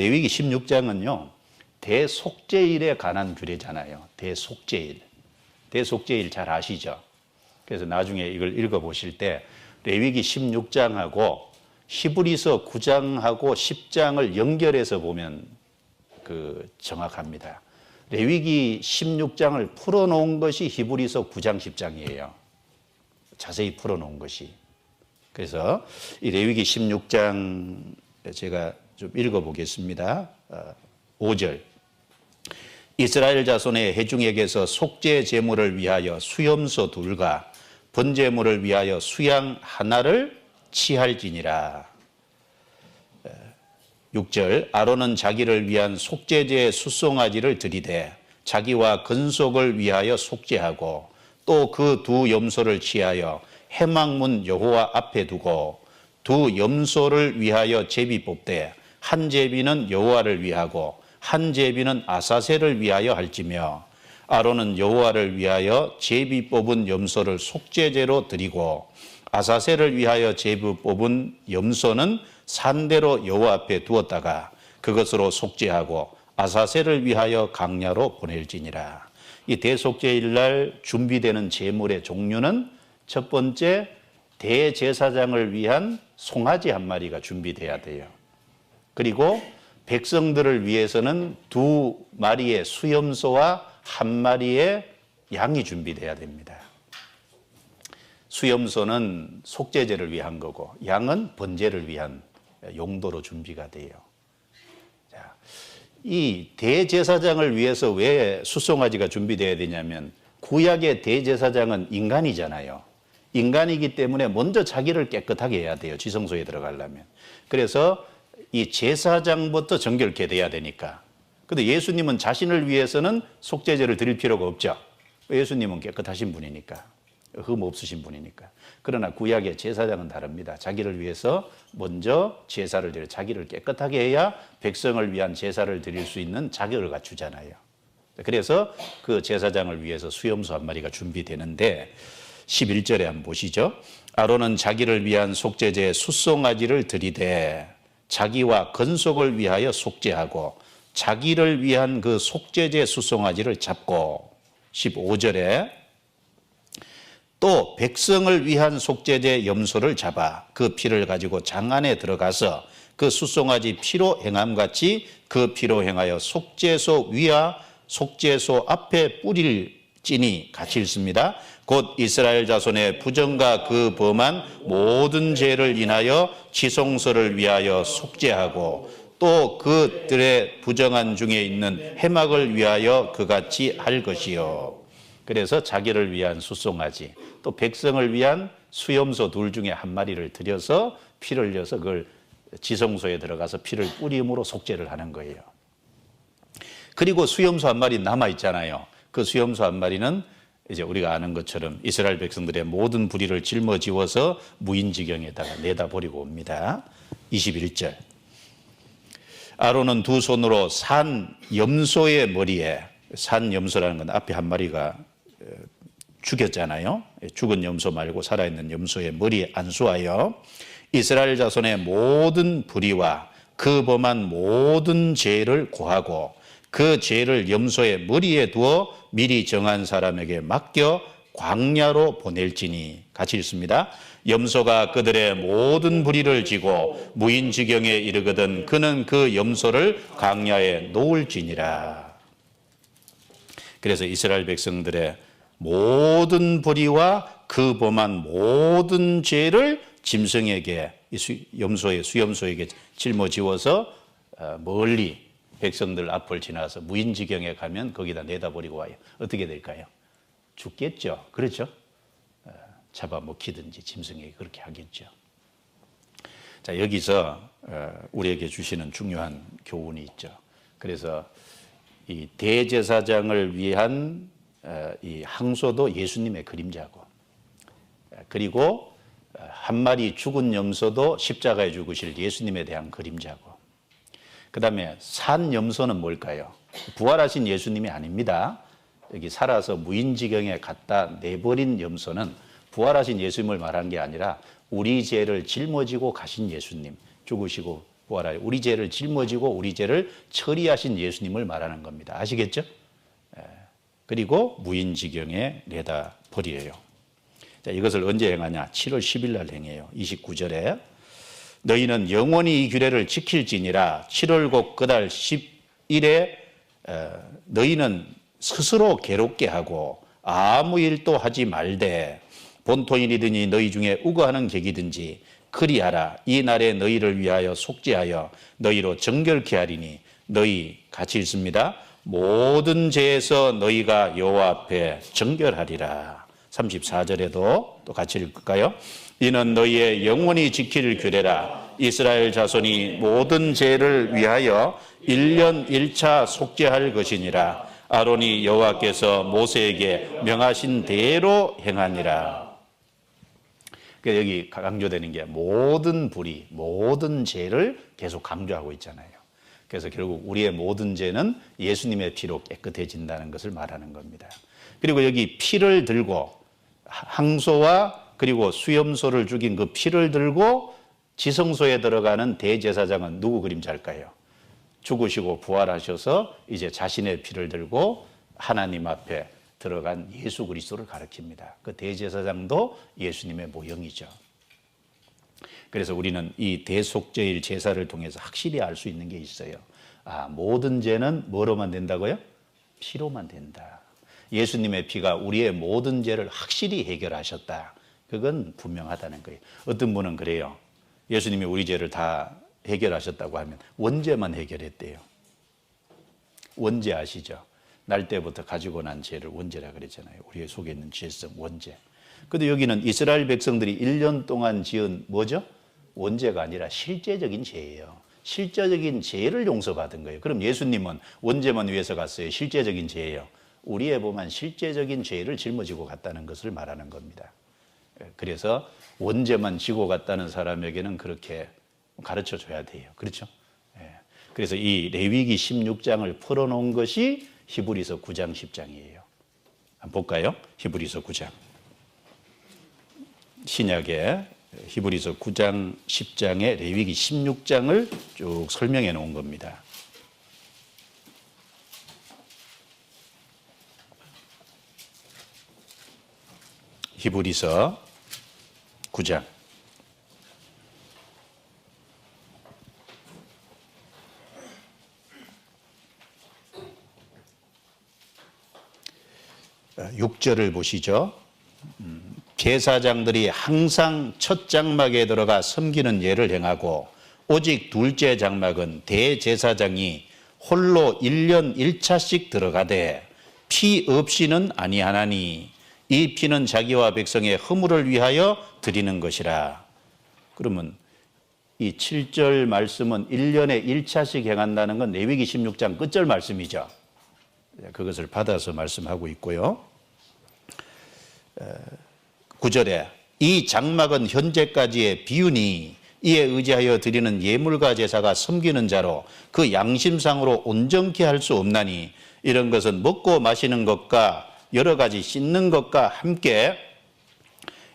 레위기 16장은요, 대속죄일에 관한 규례잖아요. 대속죄일. 대속죄일 잘 아시죠? 그래서 나중에 이걸 읽어보실 때 레위기 16장하고 히브리서 9장하고 10장을 연결해서 보면 정확합니다. 레위기 16장을 풀어놓은 것이 히브리서 9장 10장이에요. 자세히 풀어놓은 것이. 그래서 이 레위기 16장 제가 좀 읽어보겠습니다. 5절. 이스라엘 자손의 회중에게서 속죄 제물을 위하여 수염소 둘과 번제물을 위하여 수양 하나를 취할지니라. 6절. 아론은 자기를 위한 속죄제의 숫송아지를 들이되 자기와 근속을 위하여 속죄하고 또 그 두 염소를 취하여 회막문 여호와 앞에 두고 두 염소를 위하여 제비 뽑되 한 제비는 여호와를 위하고 한 제비는 아사셀을 위하여 할지며 아론은 여호와를 위하여 제비 뽑은 염소를 속죄제로 드리고 아사셀을 위하여 제비 뽑은 염소는 산대로 여호와 앞에 두었다가 그것으로 속죄하고 아사셀을 위하여 강야로 보낼지니라. 이 대속죄일 날 준비되는 제물의 종류는 첫 번째, 대제사장을 위한 송아지 한 마리가 준비돼야 돼요. 그리고 백성들을 위해서는 두 마리의 수염소와 한 마리의 양이 준비돼야 됩니다. 수염소는 속죄제를 위한 거고 양은 번제를 위한 용도로 준비가 돼요. 자, 이 대제사장을 위해서 왜 숫송아지가 준비돼야 되냐면 구약의 대제사장은 인간이잖아요. 인간이기 때문에 먼저 자기를 깨끗하게 해야 돼요. 지성소에 들어가려면. 그래서 이 제사장부터 정결케 돼야 되니까. 근데 예수님은 자신을 위해서는 속죄제를 드릴 필요가 없죠. 예수님은 깨끗하신 분이니까. 흠 없으신 분이니까. 그러나 구약의 제사장은 다릅니다. 자기를 위해서 먼저 제사를 드려 자기를 깨끗하게 해야 백성을 위한 제사를 드릴 수 있는 자격을 갖추잖아요. 그래서 그 제사장을 위해서 수염소 한 마리가 준비되는데 11절에 한번 보시죠. 아론은 자기를 위한 속죄제에 숫송아지를 들이되 자기와 근속을 위하여 속죄하고 자기를 위한 그 속죄제 숫송아지를 잡고 15절에 또 백성을 위한 속죄제 염소를 잡아 그 피를 가지고 장 안에 들어가서 그 숫송아지 피로 행함같이 그 피로 행하여 속죄소 위와 속죄소 앞에 뿌릴지니 같이 읽습니다. 곧 이스라엘 자손의 부정과 그 범한 모든 죄를 인하여 지성소를 위하여 속죄하고 또 그들의 부정한 중에 있는 회막을 위하여 그같이 할 것이요. 그래서 자기를 위한 숫송아지 또 백성을 위한 수염소 둘 중에 한 마리를 들여서 피를 흘려서 그걸 지성소에 들어가서 피를 뿌림으로 속죄를 하는 거예요. 그리고 수염소 한 마리 남아있잖아요. 그 수염소 한 마리는 이제 우리가 아는 것처럼 이스라엘 백성들의 모든 불의를 짊어지워서 무인지경에다가 내다 버리고 옵니다. 21절. 아론은 두 손으로 산 염소의 머리에, 산 염소라는 건 앞에 한 마리가 죽였잖아요. 죽은 염소 말고 살아있는 염소의 머리에 안수하여 이스라엘 자손의 모든 불의와 그 범한 모든 죄를 고하고 그 죄를 염소의 머리에 두어 미리 정한 사람에게 맡겨 광야로 보낼지니 같이 읽습니다. 염소가 그들의 모든 불의를 지고 무인지경에 이르거든 그는 그 염소를 광야에 놓을지니라. 그래서 이스라엘 백성들의 모든 불의와 그 범한 모든 죄를 짐승에게 염소의 수염소에게 짊어지워서 멀리 백성들 앞을 지나서 무인지경에 가면 거기다 내다버리고 와요. 어떻게 될까요? 죽겠죠. 그렇죠? 잡아먹히든지 짐승에게 그렇게 하겠죠. 자, 여기서 우리에게 주시는 중요한 교훈이 있죠. 그래서 이 대제사장을 위한 이 항소도 예수님의 그림자고, 그리고 한 마리 죽은 염소도 십자가에 죽으실 예수님에 대한 그림자고, 그 다음에 산 염소는 뭘까요? 부활하신 예수님이 아닙니다. 여기 살아서 무인지경에 갖다 내버린 염소는 부활하신 예수님을 말하는 게 아니라 우리 죄를 짊어지고 가신 예수님, 죽으시고 부활하여 우리 죄를 짊어지고 우리 죄를 처리하신 예수님을 말하는 겁니다. 아시겠죠? 그리고 무인지경에 내다 버려요. 자, 이것을 언제 행하냐? 7월 10일 날 행해요. 29절에 너희는 영원히 이 규례를 지킬지니라. 7월 곧 그달 10일에 너희는 스스로 괴롭게 하고 아무 일도 하지 말되 본토인이든지 너희 중에 우거하는 객이든지 그리하라. 이 날에 너희를 위하여 속죄하여 너희로 정결케 하리니 너희 같이 읽습니다. 모든 죄에서 너희가 여호와 앞에 정결하리라. 34절에도 또 같이 읽을까요? 이는 너희의 영원히 지킬 규례라. 이스라엘 자손이 모든 죄를 위하여 1년 1차 속죄할 것이니라. 아론이 여호와께서 모세에게 명하신 대로 행하니라. 여기 강조되는 게 모든 불의, 모든 죄를 계속 강조하고 있잖아요. 그래서 결국 우리의 모든 죄는 예수님의 피로 깨끗해진다는 것을 말하는 겁니다. 그리고 여기 피를 들고 항소와 그리고 수염소를 죽인 그 피를 들고 지성소에 들어가는 대제사장은 누구 그림자일까요? 죽으시고 부활하셔서 이제 자신의 피를 들고 하나님 앞에 들어간 예수 그리스도를 가리킵니다. 그 대제사장도 예수님의 모형이죠. 그래서 우리는 이 대속죄일 제사를 통해서 확실히 알 수 있는 게 있어요. 모든 죄는 뭐로만 된다고요? 피로만 된다. 예수님의 피가 우리의 모든 죄를 확실히 해결하셨다. 그건 분명하다는 거예요. 어떤 분은 그래요. 예수님이 우리 죄를 다 해결하셨다고 하면 원죄만 해결했대요. 원죄 아시죠? 날 때부터 가지고 난 죄를 원죄라 그랬잖아요. 우리 속에 있는 죄성, 원죄. 근데 여기는 이스라엘 백성들이 1년 동안 지은 뭐죠? 원죄가 아니라 실제적인 죄예요. 실제적인 죄를 용서받은 거예요. 그럼 예수님은 원죄만 위해서 갔어요? 실제적인 죄예요. 우리의 보면 실제적인 죄를 짊어지고 갔다는 것을 말하는 겁니다. 그래서 원죄만 지고 갔다는 사람에게는 그렇게 가르쳐 줘야 돼요. 그렇죠? 그래서 이 레위기 16장을 풀어놓은 것이 히브리서 9장 10장이에요. 한번 볼까요? 히브리서 9장. 신약의 히브리서 9장 10장에 레위기 16장을 쭉 설명해 놓은 겁니다. 히브리서 9장. 육 절을 보시죠. 제사장들이 항상 첫 장막에 들어가 섬기는 예를 행하고 오직 둘째 장막은 대제사장이 홀로 1년 1차씩 들어가되 피 없이는 아니하나니 이 피는 자기와 백성의 허물을 위하여 드리는 것이라. 그러면 이 7절 말씀은 1년에 1차씩 행한다는 건 레위기 16장 끝절 말씀이죠. 그것을 받아서 말씀하고 있고요. 9절에 이 장막은 현재까지의 비유니 이에 의지하여 드리는 예물과 제사가 섬기는 자로 그 양심상으로 온전케 할 수 없나니 이런 것은 먹고 마시는 것과 여러 가지 씻는 것과 함께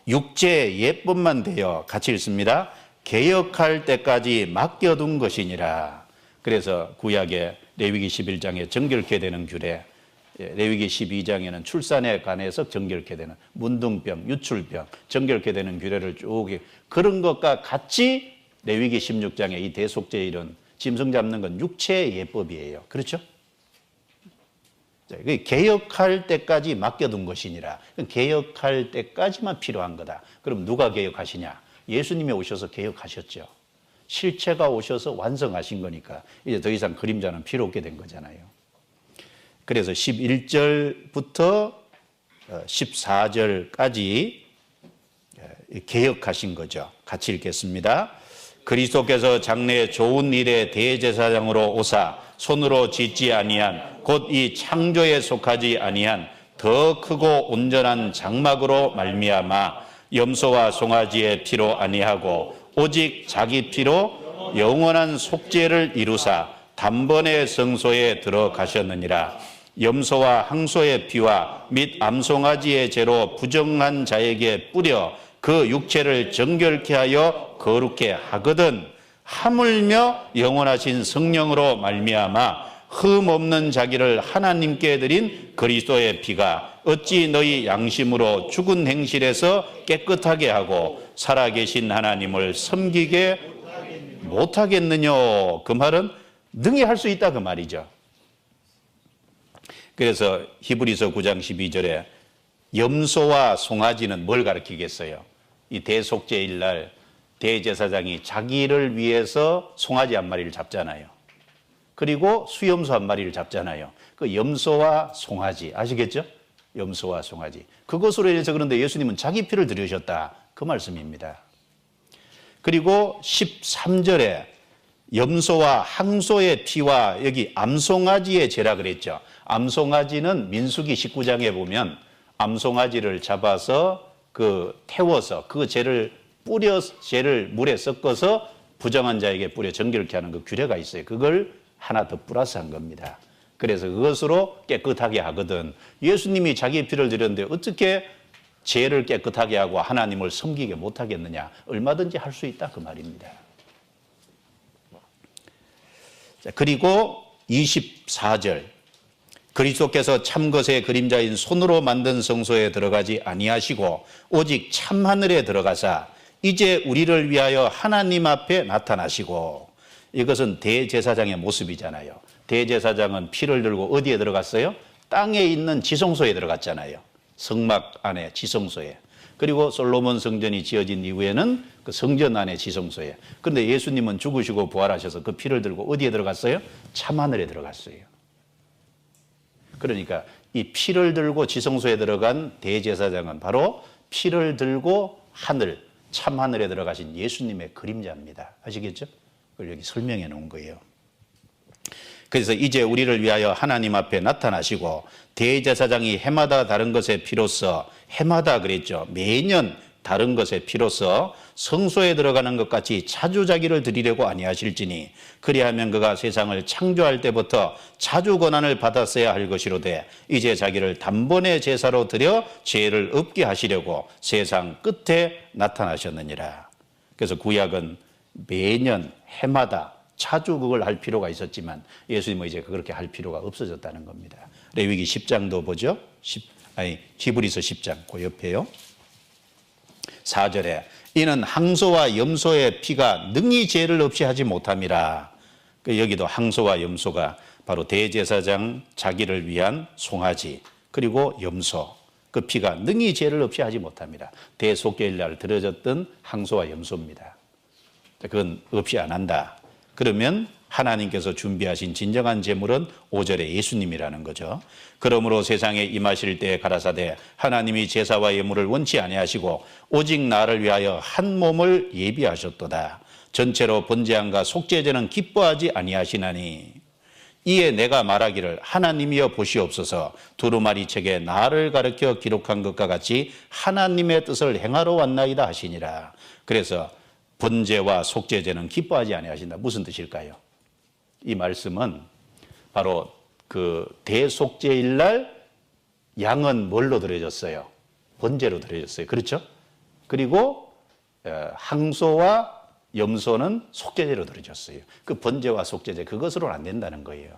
육체의 예법만 되어 같이 읽습니다. 개혁할 때까지 맡겨둔 것이니라. 그래서 구약의 레위기 11장에 정결케 되는 규례, 레위기 12장에는 출산에 관해서 정결케 되는 문둥병, 유출병, 정결케 되는 규례를 쭉 그런 것과 같이 레위기 16장의 이 대속죄일은 짐승 잡는 건 육체의 예법이에요. 그렇죠? 개혁할 때까지 맡겨둔 것이니라. 개혁할 때까지만 필요한 거다. 그럼 누가 개혁하시냐? 예수님이 오셔서 개혁하셨죠. 실체가 오셔서 완성하신 거니까 이제 더 이상 그림자는 필요 없게 된 거잖아요. 그래서 11절부터 14절까지 개혁하신 거죠. 같이 읽겠습니다. 그리스도께서 장래의 좋은 일의 대제사장으로 오사 손으로 짓지 아니한 곧 이 창조에 속하지 아니한 더 크고 온전한 장막으로 말미암아 염소와 송아지의 피로 아니하고 오직 자기 피로 영원한 속죄를 이루사 단번에 성소에 들어가셨느니라. 염소와 항소의 피와 및 암송아지의 죄로 부정한 자에게 뿌려 그 육체를 정결케 하여 거룩케 하거든 하물며 영원하신 성령으로 말미암아 흠 없는 자기를 하나님께 드린 그리스도의 피가 어찌 너희 양심으로 죽은 행실에서 깨끗하게 하고 살아계신 하나님을 섬기게 못하겠느냐. 그 말은 능히 할 수 있다 그 말이죠. 그래서 히브리서 9장 12절에 염소와 송아지는 뭘 가리키겠어요? 이 대속죄일 날 대제사장이 자기를 위해서 송아지 한 마리를 잡잖아요. 그리고 수염소 한 마리를 잡잖아요. 그 염소와 송아지 아시겠죠? 염소와 송아지. 그것으로 인해서 그런데 예수님은 자기 피를 들이셨다. 그 말씀입니다. 그리고 13절에 염소와 항소의 피와 여기 암송아지의 죄라 그랬죠. 암송아지는 민수기 19장에 보면 암송아지를 잡아서 태워서 그 죄를 물에 섞어서 부정한 자에게 뿌려 정결케 하는 그 규례가 있어요. 그걸 하나 더 플러스한 겁니다. 그래서 그것으로 깨끗하게 하거든. 예수님이 자기 피를 드렸는데 어떻게 죄를 깨끗하게 하고 하나님을 섬기게 못하겠느냐. 얼마든지 할 수 있다 그 말입니다. 자, 그리고 24절 그리스도께서 참것의 그림자인 손으로 만든 성소에 들어가지 아니하시고 오직 참하늘에 들어가사 이제 우리를 위하여 하나님 앞에 나타나시고. 이것은 대제사장의 모습이잖아요. 대제사장은 피를 들고 어디에 들어갔어요? 땅에 있는 지성소에 들어갔잖아요. 성막 안에 지성소에. 그리고 솔로몬 성전이 지어진 이후에는 그 성전 안에 지성소에. 그런데 예수님은 죽으시고 부활하셔서 그 피를 들고 어디에 들어갔어요? 참하늘에 들어갔어요. 그러니까 이 피를 들고 지성소에 들어간 대제사장은 바로 피를 들고 하늘, 참하늘에 들어가신 예수님의 그림자입니다. 아시겠죠? 그걸 여기 설명해 놓은 거예요. 그래서 이제 우리를 위하여 하나님 앞에 나타나시고 대제사장이 해마다 다른 것의 피로써 해마다 그랬죠. 매년 다른 것의 피로써 성소에 들어가는 것 같이 자주 자기를 드리려고 아니하실지니 그리하면 그가 세상을 창조할 때부터 자주 고난을 받았어야 할 것이로되 이제 자기를 단번에 제사로 드려 죄를 없게 하시려고 세상 끝에 나타나셨느니라. 그래서 구약은 매년 해마다 자주 그걸 할 필요가 있었지만 예수님은 이제 그렇게 할 필요가 없어졌다는 겁니다. 레위기 10장도 보죠. 히브리서 10장 그 옆에요. 4절에 이는 항소와 염소의 피가 능히 죄를 없이 하지 못함이라. 여기도 항소와 염소가 바로 대제사장 자기를 위한 송아지 그리고 염소 그 피가 능히 죄를 없이 하지 못함이라. 대속죄일 날 드려졌던 항소와 염소입니다. 그건 없이 안 한다. 그러면 하나님께서 준비하신 진정한 제물은 5절에 예수님이라는 거죠. 그러므로 세상에 임하실 때에 가라사대 하나님이 제사와 예물을 원치 아니하시고 오직 나를 위하여 한 몸을 예비하셨도다. 전체로 번제함과 속죄제는 기뻐하지 아니하시나니 이에 내가 말하기를 하나님이여 보시옵소서 두루마리 책에 나를 가르쳐 기록한 것과 같이 하나님의 뜻을 행하러 왔나이다 하시니라. 그래서 번제와 속죄제는 기뻐하지 아니하신다. 무슨 뜻일까요? 이 말씀은 바로 그 대속죄일 날 양은 뭘로 드려졌어요? 번제로 드려졌어요. 그렇죠? 그리고 항소와 염소는 속죄제로 드려졌어요. 그 번제와 속죄제 그것으로는 안 된다는 거예요.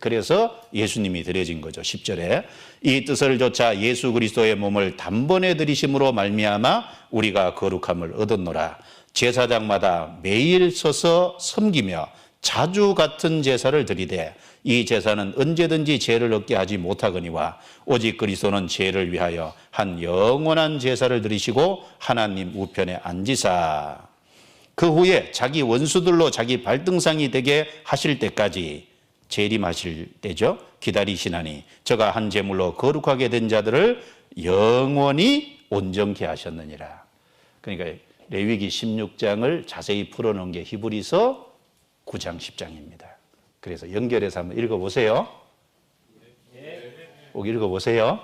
그래서 예수님이 드려진 거죠. 10절에 이 뜻을 조차 예수 그리스도의 몸을 단번에 드리심으로 말미암아 우리가 거룩함을 얻었노라. 제사장마다 매일 서서 섬기며 자주 같은 제사를 드리되 이 제사는 언제든지 죄를 얻게 하지 못하거니와 오직 그리스도는 죄를 위하여 한 영원한 제사를 드리시고 하나님 우편에 앉으사 그 후에 자기 원수들로 자기 발등상이 되게 하실 때까지 재림하실 때죠. 기다리시나니 저가 한 제물로 거룩하게 된 자들을 영원히 온전케 하셨느니라. 그러니까 레위기 16장을 자세히 풀어놓은 게 히브리서 9장 10장입니다. 그래서 연결해서 한번 읽어보세요. 꼭 읽어보세요.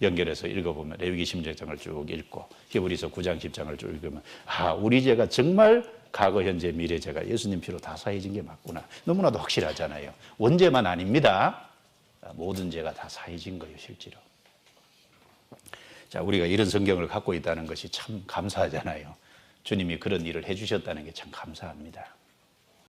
연결해서 읽어보면 레위기 16장을 쭉 읽고 히브리서 9장 10장을 쭉 읽으면 우리 죄가 정말 과거, 현재, 미래 죄가 예수님 피로 다 사해진 게 맞구나. 너무나도 확실하잖아요. 원죄만 아닙니다. 모든 죄가 다 사해진 거예요, 실제로. 자, 우리가 이런 성경을 갖고 있다는 것이 참 감사하잖아요. 주님이 그런 일을 해주셨다는 게 참 감사합니다.